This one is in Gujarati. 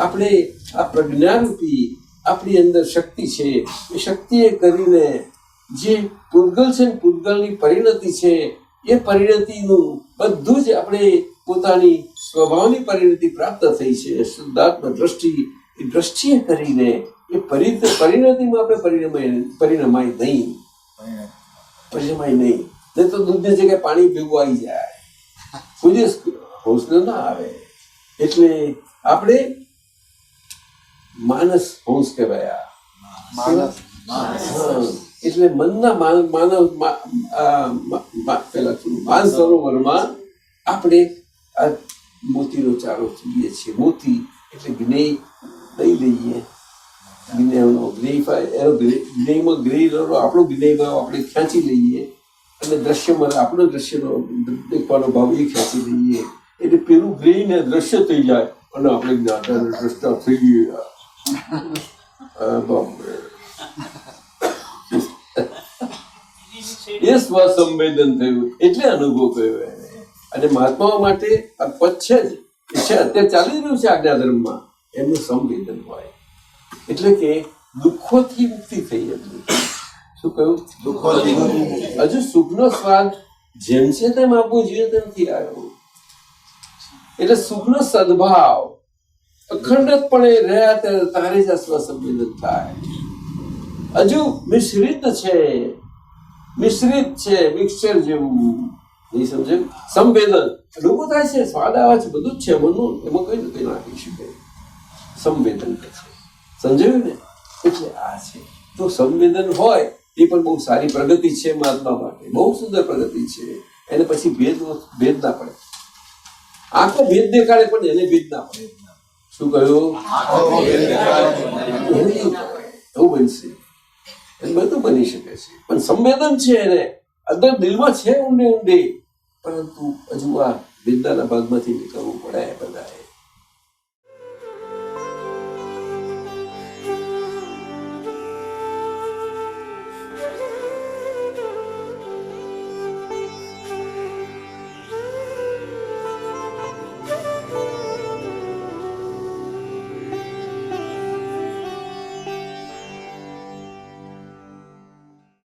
આપણે આ પ્રજ્ઞારૂપી આપણી અંદર શક્તિ છે, એ શક્તિએ કરીને જે પૂતગલ છે ને પૂતગલની પરિણતિ છે, એ પરિણતિનું બધું જ આપણે પોતાની સ્વભાવની પરિણતિ પ્રાપ્ત થઈ છે. શુદ્ધાત્મ દ્રષ્ટિ, એ દ્રષ્ટિએ કરીને એ પરિણતિમાં આપણે પરિણમાય નહીં. નહીં તો દૂધની જગ્યાએ પાણી ભેગું આવી જાય, કોઈ હોશ ના આવે. એટલે આપણે માનસ હોશ કહેવાયા. એટલે મનના માન સરોવરમાં આપણે આ મોતીનો ચારો ચીડીએ છીએ. મોતી એટલે જ્ઞેય લઈ લઈએ, જ્ઞેયમાં ગ્રેનો આપણો જ્ઞેયમાં આપણે ખેંચી લઈએ, અને દ્રશ્યમાં આપણો દ્રશ્યનો દેખવાનો ભાવ એ ખેંચી લઈએ. એટલે પેલું ગ્રેને દ્રશ્ય થઈ જાય અને આપણે જ્ઞાતા દ્રષ્ટા થઈ ગયા. એ સ્વસંવેદન થયું એટલે અનુભવ કર્યો એને. અને મહાત્માઓ માટે આ પદ છે જ, એ છે અત્યારે ચાલી રહ્યું છે આજ્ઞાધર્મમાં, એમનું સંવેદન હોય. એટલે કે દુઃખોથી મુક્તિ થઈ હતી. શું કહ્યું? દુઃખોથી. હજુ સુખનો સ્વાદ જેમ છે તેમ આપવું જોઈએ તેમ નથી આવ્યો. એટલે સુખનો સદભાવ અખંડતપણે રહ્યા તારે જ આ સ્વસંવેદન થાય. હજુ મિશ્રિત છે, મિક્સચર જેવું. નહીં સમજે? સંવેદન લોકો થાય છે, સ્વાદ આવે છે, બધું જ છે મનનું, એમાં કઈ ને કઈ નાખી શકે. સંવેદન કે છે, સમજાયું ને? એટલે આ છે. તો સંવેદન હોય એ પણ બહુ સારી પ્રગતિ છે મહાત્મા માટે, બહુ સુંદર પ્રગતિ છે. એને પછી ભેદ ના પડે. આંખો ભેદ દેખાડે પણ એને ભેદ ના પડે. શું કહ્યું? એવું બનશે, એ બધું બની શકે છે. પણ સંવેદન છે એને અંદર દિલમાં છે ઊંડે ઊંડે, પરંતુ હજુ આ વિદ્યાના ભાગમાંથી નીકળવું પડે બધા.